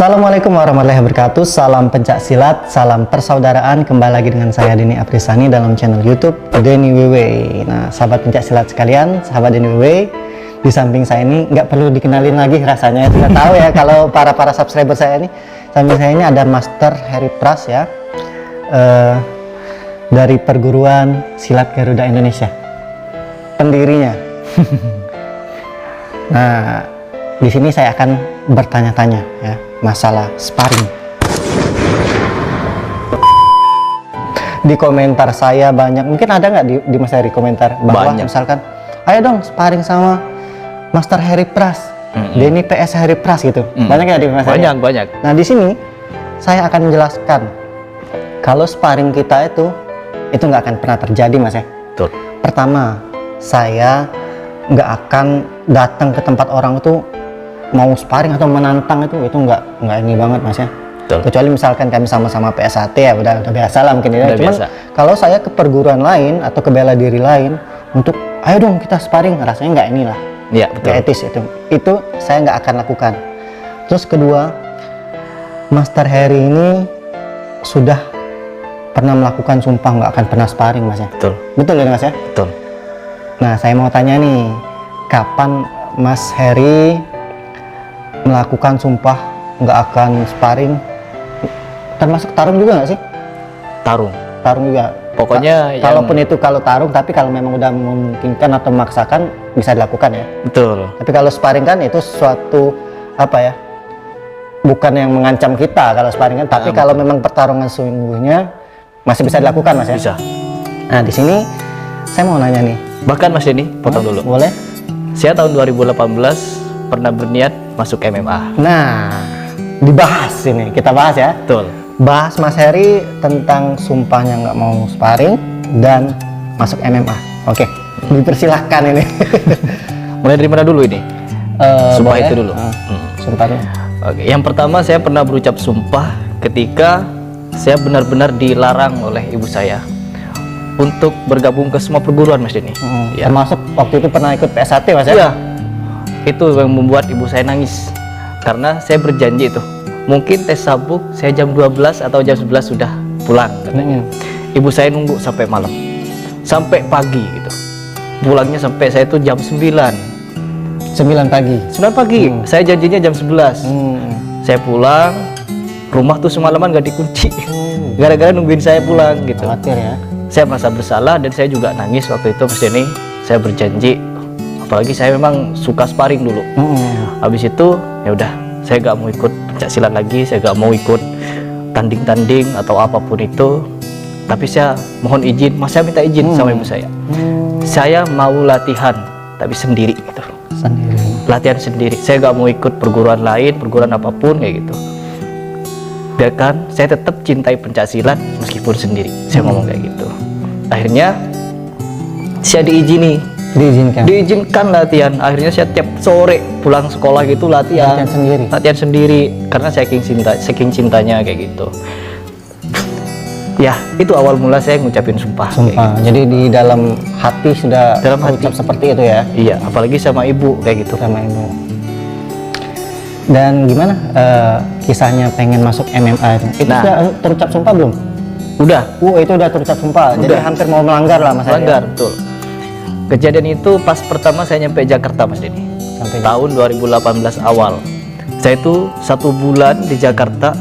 Assalamualaikum warahmatullahi wabarakatuh. Salam pencak silat, salam persaudaraan. Kembali lagi dengan saya Denny Aprisani dalam channel YouTube Denny WW. Nah, sahabat pencak silat sekalian, sahabat Denny WW, di samping saya ini nggak perlu dikenalin lagi rasanya. Sudah tahu ya kalau para subscriber saya ini. Samping saya ini ada Master Heri Pras ya, dari perguruan silat Garuda Indonesia, pendirinya. Nah, di sini saya akan bertanya-tanya ya masalah sparring. Di komentar saya banyak, mungkin ada nggak di Mas Heri komentar bahwa banyak. Misalkan, ayo dong sparring sama Master Heri Pras, Denny PS Heri Pras gitu. Banyak nggak di Mas Heri? Banyak. Nah di sini saya akan menjelaskan kalau sparring kita itu nggak akan pernah terjadi, Mas ya. Betul. Pertama, saya nggak akan datang ke tempat orang itu mau sparring atau menantang itu nggak ini banget, Mas ya. Betul. Kecuali misalkan kami sama-sama PSAT ya udah biasa lah mungkin ya. Cuman kalau saya ke perguruan lain atau ke bela diri lain untuk ayo dong kita sparring, rasanya nggak inilah. Iya, betul. Nggak etis itu saya nggak akan lakukan. Terus kedua, Master Heri ini sudah pernah melakukan sumpah nggak akan pernah sparring, Mas ya. Betul ya, Mas ya. Betul. Nah, saya mau tanya nih, kapan Mas Heri melakukan sumpah nggak akan sparring? Termasuk tarung juga nggak sih? Tarung juga. Pokoknya kalaupun itu kalau tarung, tapi kalau memang udah memungkinkan atau memaksakan bisa dilakukan ya. Betul. Tapi kalau sparring kan itu suatu apa ya? Bukan yang mengancam kita kalau sparring kan, tapi kalau memang pertarungan sesungguhnya masih bisa dilakukan, Mas ya. Bisa. Nah, di sini saya mau nanya nih. Bahkan Mas Denny, potong dulu. Boleh? Saya tahun 2018 pernah berniat masuk MMA. Nah, dibahas ini, kita bahas ya. Betul. Bahas Mas Heri tentang sumpahnya nggak mau sparring dan masuk MMA. Oke, dipersilahkan ini. Mulai dari mana dulu ini? Sumpah boleh? itu dulu. Sumpah dulu. Oke, yang pertama saya pernah berucap sumpah ketika saya benar-benar dilarang oleh ibu saya untuk bergabung ke semua perguruan, Mas Denny. Ya. Termasuk waktu itu pernah ikut PSAT, Mas ya? Iya. Itu yang membuat ibu saya nangis karena saya berjanji itu mungkin tes sabuk saya jam 12 atau jam 11 sudah pulang katanya. Ibu saya nunggu sampai malam, sampai pagi gitu, pulangnya sampai saya itu jam 9 pagi. Saya janjinya jam 11. Saya pulang, rumah tuh semalaman gak dikunci gara-gara nungguin saya pulang gitu. Khawatir ya. Saya merasa bersalah dan saya juga nangis waktu itu, Mas Denny. Saya berjanji, apalagi saya memang suka sparring dulu. Habis itu ya udah, saya gak mau ikut pencak silat lagi, saya gak mau ikut tanding-tanding atau apapun itu. Tapi saya mohon izin, Mas, saya minta izin sama ibu saya. Saya mau latihan tapi sendiri gitu. Latihan sendiri. Saya gak mau ikut perguruan lain, perguruan apapun kayak gitu. Biarkan saya tetap cintai pencak silat meskipun sendiri. Saya ngomong kayak gitu. Akhirnya saya diizinkan latihan. Akhirnya saya tiap sore pulang sekolah gitu latihan sendiri karena saking cintanya kayak gitu. Ya, itu awal mula saya ngucapin sumpah. Gitu. Jadi di dalam hati sudah ucap seperti itu ya. Iya, apalagi sama ibu kayak gitu. Sama ibu. Dan gimana kisahnya pengen masuk MMA itu? Itu sudah terucap sumpah belum? Udah. Itu udah terucap sumpah. Jadi hampir mau melanggar lah, Mas. Melanggar, betul. Kejadian itu pas pertama saya nyampe Jakarta, Mas Denny. Tahun 2018 awal. Saya itu 1 bulan di Jakarta,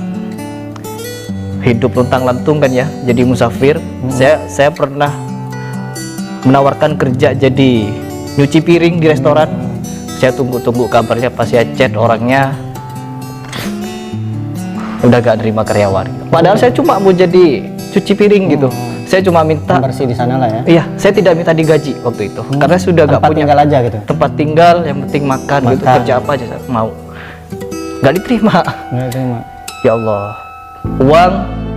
hidup luntang-lantung kan ya, jadi musafir. Saya pernah menawarkan kerja jadi nyuci piring di restoran. Saya tunggu kabarnya, pas saya chat orangnya udah gak nerima karyawan. Padahal saya cuma mau jadi cuci piring gitu. Saya cuma minta bersih di sana lah ya. Iya, saya tidak minta digaji waktu itu karena sudah gak punya tinggal aja gitu. Tempat tinggal, yang penting makan. Gitu, kerja apa aja saya mau. Gak diterima. Ya Allah, uang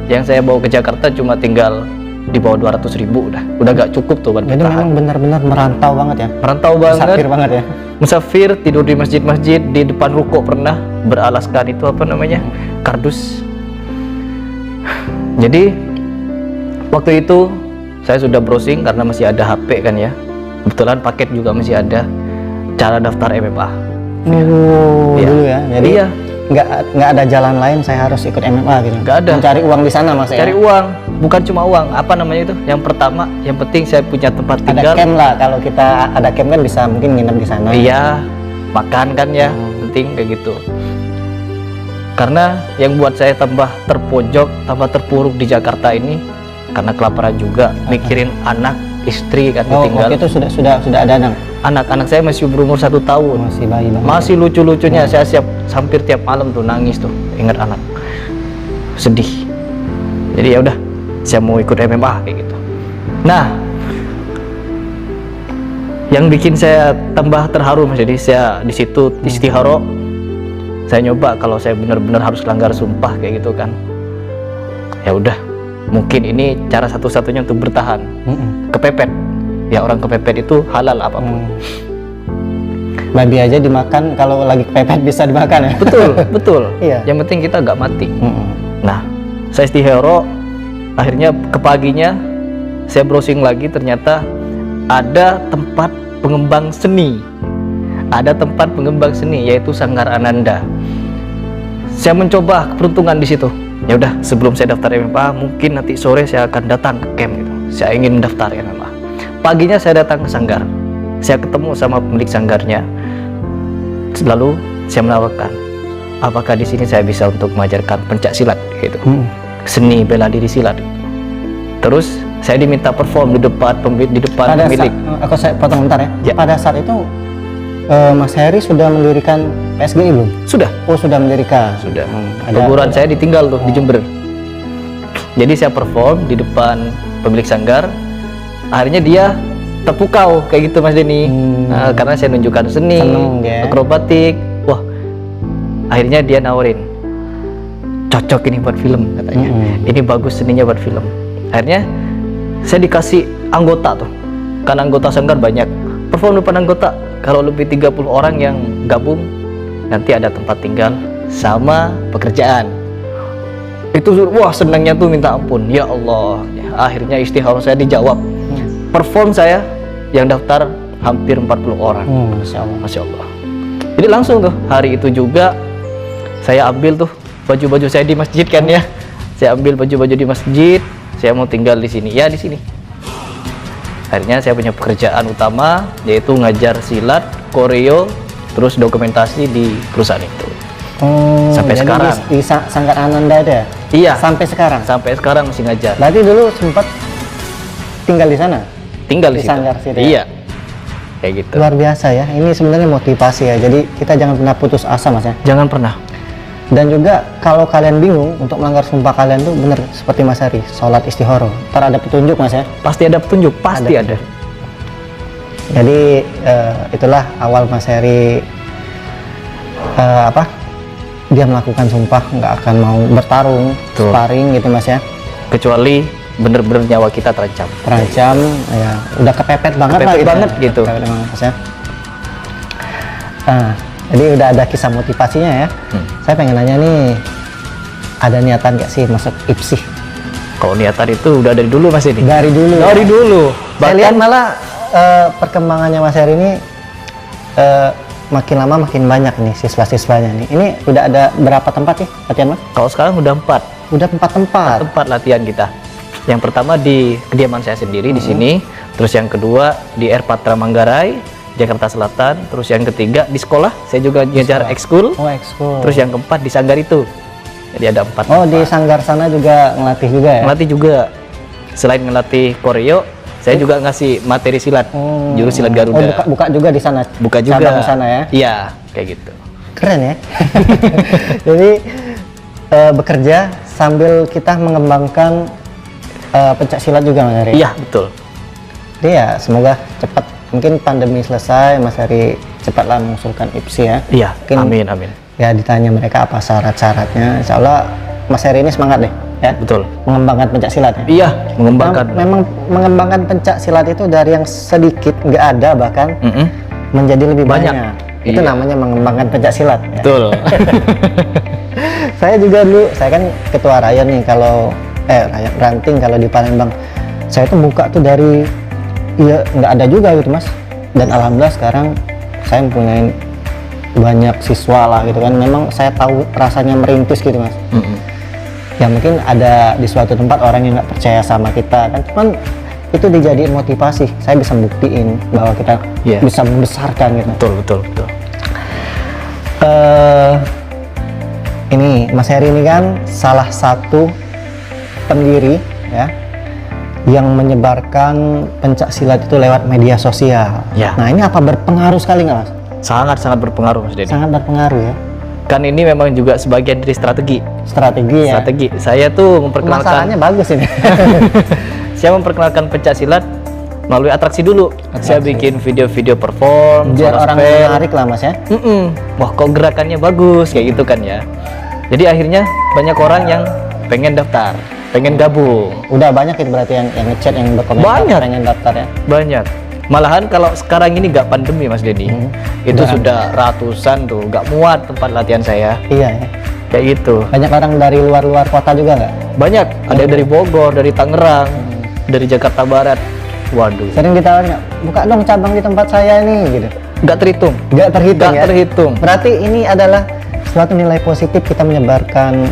yang saya bawa ke Jakarta cuma tinggal di bawah 200.000 udah gak cukup tuh buat bertahan. Jadi memang benar-benar merantau banget ya. Musafir banget ya. Musafir, tidur di masjid-masjid, di depan ruko pernah, beralaskan itu apa namanya, kardus. Jadi waktu itu saya sudah browsing karena masih ada HP kan ya, kebetulan paket juga masih ada, cara daftar MMA. Dulu ya. Jadi iya, nggak ada jalan lain saya harus ikut MMA gitu. Nggak ada. Mencari uang di sana mas Cari ya. uang, bukan cuma uang. Apa namanya itu? Yang pertama, yang penting saya punya tempat Ada tinggal. camp lah, kalau kita ada camp kan bisa mungkin nginep di sana. Iya, makan kan ya, penting kayak gitu. Karena yang buat saya tambah terpojok, tambah terpuruk di Jakarta ini karena kelaparan juga, mikirin anak, istri kan Oh, ditinggal. waktu itu sudah ada anak. Anak-anak saya masih berumur 1 tahun. Masih bayi banget. Masih lucu-lucunya, saya siap hampir tiap malam tuh nangis tuh, ingat anak, sedih. Jadi ya udah, saya mau ikut MMA kayak gitu. Nah, yang bikin saya tambah terharu mas, jadi saya di situ istiharo, saya nyoba kalau saya benar-benar harus langgar sumpah kayak gitu kan. Ya udah, mungkin ini cara satu-satunya untuk bertahan. Kepepet, ya orang kepepet itu halal apapun. Babi aja dimakan, kalau lagi kepepet bisa dimakan ya. Betul, betul. Iya. Yang penting kita nggak mati. Nah, saya istiharo, akhirnya ke paginya saya browsing lagi, ternyata ada tempat pengembang seni. Ada tempat pengembang seni yaitu Sanggar Ananda. Saya mencoba keberuntungan di situ. Ya udah, sebelum saya daftar MMA, mungkin nanti sore saya akan datang ke camp gitu. Saya ingin daftar MMA. Paginya saya datang ke sanggar. Saya ketemu sama pemilik sanggarnya. Lalu saya menawarkan, apakah di sini saya bisa untuk mengajarkan pencak silat gitu. Seni bela diri silat. Terus saya diminta perform di depan Pada pemilik. aku saya potong bentar ya. Ya. Pada saat itu Mas Heri sudah mendirikan PSGI belum? Sudah. Oh sudah mendirikan. Sudah. Ada- Kuburan saya ditinggal tuh di Jember. Jadi saya perform di depan pemilik sanggar. Akhirnya dia terpukau kayak gitu Mas Denny. Nah, karena saya nunjukkan seni, Seneng dia. akrobatik. Wah, akhirnya dia nawarin, cocok ini buat film katanya. Ini bagus seninya buat film. Akhirnya saya dikasih anggota tuh. Kan anggota sanggar banyak. Perform depan anggota. Kalau lebih 30 orang yang gabung, nanti ada tempat tinggal sama pekerjaan. Itu wah senangnya tuh minta ampun. Ya Allah, ya, akhirnya istihara saya dijawab. Perform saya yang daftar hampir 40 orang. Masya Allah. Masya Allah. Jadi langsung tuh hari itu juga saya ambil tuh baju-baju saya di masjid kan ya. Saya ambil baju-baju di masjid. Saya mau tinggal di sini. Ya di sini. Akhirnya saya punya pekerjaan utama yaitu ngajar silat, koreo, terus dokumentasi di perusahaan itu. Oh, Sampai jadi sekarang. di Sanggar Ananda ada ya? Iya. Sampai sekarang. Sampai sekarang masih ngajar. Berarti dulu sempat tinggal di sana. Tinggal di Di situ. sanggar situ ya? Iya. Kayak gitu. Luar biasa ya. Ini sebenarnya motivasi ya. Jadi kita jangan pernah putus asa mas ya. Jangan pernah. Dan juga kalau kalian bingung untuk melanggar sumpah kalian tuh bener seperti Mas Hari, sholat istihoro. Ntar ada petunjuk mas ya. Pasti ada petunjuk, pasti ada. Jadi itulah awal Mas Heri dia melakukan sumpah nggak akan mau bertarung, Betul. sparring gitu mas ya. Kecuali bener-bener nyawa kita terancam. Terancam, ya udah kepepet banget Kepepet lah gitu. banget gitu. Kepepet banget mas ya. Nah, jadi udah ada kisah motivasinya ya. Saya pengen nanya nih, ada niatan nggak sih masuk IPSI? Kalau niatan itu udah dari dulu mas ini. Dari dulu. Dari dulu. Saya lihat Bahkan malah perkembangannya Mas Heri ini makin lama makin banyak nih siswa-siswanya nih. Ini udah ada berapa tempat sih latihan mas? kalau sekarang udah 4 Udah 4 tempat. tempat latihan kita. Yang pertama di kediaman saya sendiri di sini, terus yang kedua di Air Patra Manggarai, Jakarta Selatan, terus yang ketiga di sekolah, saya juga ngajar ekskul, Oh ekskul. terus yang keempat di sanggar itu. Jadi ada 4 Oh di Sanggar sana juga ngelatih juga ya? Ngelatih juga. Selain ngelatih koreo, saya juga ngasih materi silat, jurus silat Oh Garuda. buka juga di sana? Buka juga. Cabang di sana ya? Iya, kayak gitu. Keren ya. Jadi bekerja sambil kita mengembangkan pencak silat juga Mas Heri? Iya, betul. Jadi ya semoga cepat, mungkin pandemi selesai Mas Heri cepatlah mengusulkan IPSI ya. Iya, Mungkin amin, amin. ya ditanya mereka apa syarat-syaratnya. Insya Allah Mas Heri ini semangat deh ya, Betul. mengembangkan pencak silat ya. Iya, mengembangkan. Memang mengembangkan pencak silat itu dari yang sedikit nggak ada bahkan menjadi lebih Banyak. banyak. Itu Iya. namanya mengembangkan pencak silat ya. Betul. Saya juga dulu, saya kan ketua rayon nih kalau rayon ranting kalau di Palembang. Saya tuh buka tuh dari nggak ada juga gitu mas. Dan alhamdulillah sekarang saya mempunyai banyak siswa lah gitu kan. Memang saya tahu rasanya merintis gitu mas. Ya mungkin ada di suatu tempat orang yang nggak percaya sama kita kan, cuman itu dijadiin motivasi. Saya bisa buktiin bahwa kita bisa membesarkan gitu. Betul. Ini Mas Heri ini kan salah satu pendiri ya yang menyebarkan pencak silat itu lewat media sosial. Nah ini apa berpengaruh sekali nggak mas? Sangat berpengaruh mas Denny. Sangat berpengaruh ya. Kan ini memang juga sebagian dari strategi ya. Saya tuh memperkenalkan, masalahnya bagus ini. Saya memperkenalkan pencak silat melalui atraksi dulu. Saya bikin video-video perform biar orang menarik lah mas ya. Wah kok gerakannya bagus kayak gitu kan ya. Jadi akhirnya banyak orang yang pengen daftar, pengen gabung. Udah banyak itu berarti yang ngechat, yang berkomentar pengen daftar ya. Banyak. Malahan kalau sekarang ini nggak pandemi mas Denny, itu sudah ratusan tuh, nggak muat tempat latihan saya. Iya ya. Kayak gitu. Banyak orang dari luar kota juga nggak? Banyak. Ada yang dari Bogor, dari Tangerang, dari Jakarta Barat. Waduh. Sering ditawarin nggak? Buka dong cabang di tempat saya nih gitu. Nggak terhitung. Nggak terhitung. Nggak terhitung. Berarti ini adalah suatu nilai positif kita menyebarkan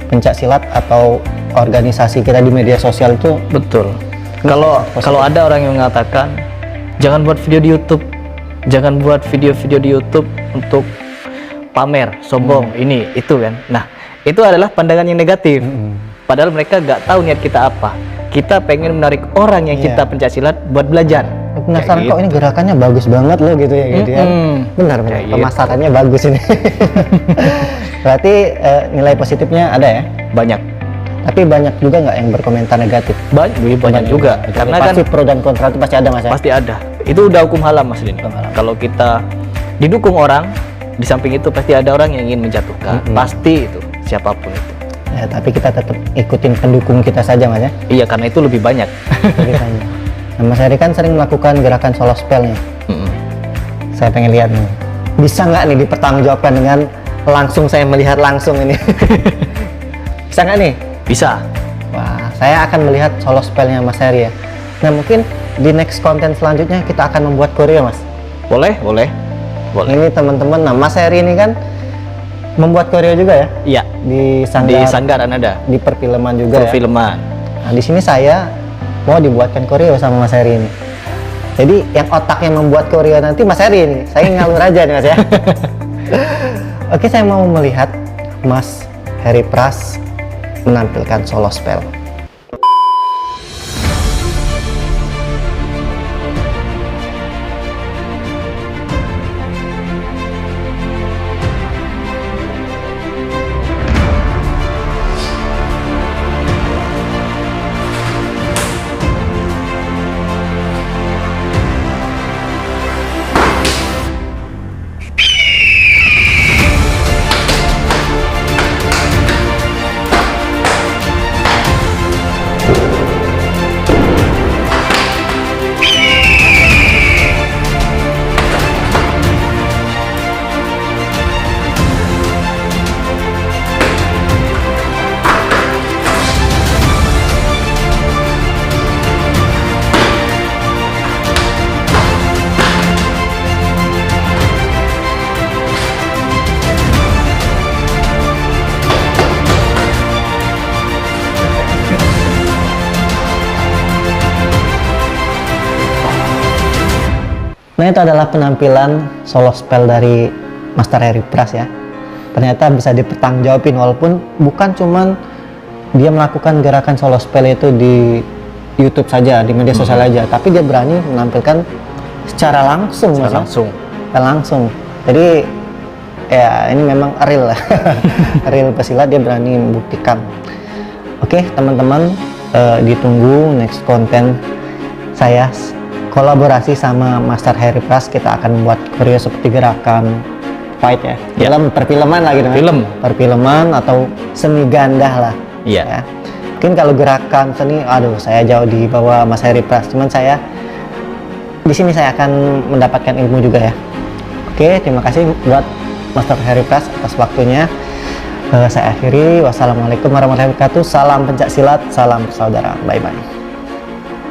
pencak silat atau organisasi kita di media sosial itu. Betul. Kalau ada orang yang mengatakan jangan buat video di YouTube, jangan buat video-video di YouTube untuk pamer, sombong, ini itu kan. Nah, itu adalah pandangan yang negatif. Padahal mereka nggak tahu niat kita apa. Kita pengen menarik orang yang kita pencak silat buat belajar. Penasaran kok ini gerakannya bagus banget loh gitu ya gitu ya. Benar pemasarannya bagus ini. Berarti nilai positifnya ada ya? Banyak. Tapi banyak juga nggak yang berkomentar negatif? Banyak juga. Karena pasti kan pro dan kontra itu pasti ada mas ya? Pasti ada. Itu udah hukum halam mas Din. Kalau kita didukung orang, di samping itu pasti ada orang yang ingin menjatuhkan. Pasti itu, siapapun itu. Ya, tapi kita tetap ikutin pendukung kita saja mas ya? Iya, karena itu lebih banyak. Lebih banyak. Nah, Mas Heri kan sering melakukan gerakan solo spell nih. Saya pengen lihat nih. Bisa nggak nih dipertanggungjawabkan dengan langsung saya melihat langsung ini? Bisa nggak nih? Bisa. Wah, saya akan melihat solo spellnya Mas Heri ya. Nah, mungkin di next konten selanjutnya kita akan membuat koreo mas. Boleh. Ini teman-teman, nah Mas Heri ini kan membuat koreo juga ya? Iya. Di Sanggar ada. Di perfilman juga. Perfilman. Nah, di sini saya mau dibuatkan koreo sama Mas Heri ini. Jadi yang otaknya membuat koreo nanti Mas Heri ini. Saya ngalur aja nih mas ya. Oke, saya mau melihat Mas Heri Pras menampilkan solo spell. Nah, itu adalah penampilan solo spell dari Master Heri Pras ya. Ternyata bisa dipertanggungjawabin, walaupun bukan cuman dia melakukan gerakan solo spell itu di YouTube saja, di media sosial aja, tapi dia berani menampilkan secara langsung. Langsung. Jadi ya ini memang real lah. Real pesilat, dia berani membuktikan. Oke, teman-teman, ditunggu next konten saya kolaborasi sama Master Heri Pras. Kita akan membuat koreo seperti gerakan fight ya, dalam perfilman lagi dengan perfilman atau seni ganda lah ya. Mungkin kalau gerakan seni, aduh saya jauh di bawah Mas Heri Pras, cuman saya di sini saya akan mendapatkan ilmu juga ya. Oke, terima kasih buat Master Heri Pras atas waktunya. Saya akhiri, wassalamualaikum warahmatullahi wabarakatuh. Salam pencak silat, salam persaudaraan, bye bye.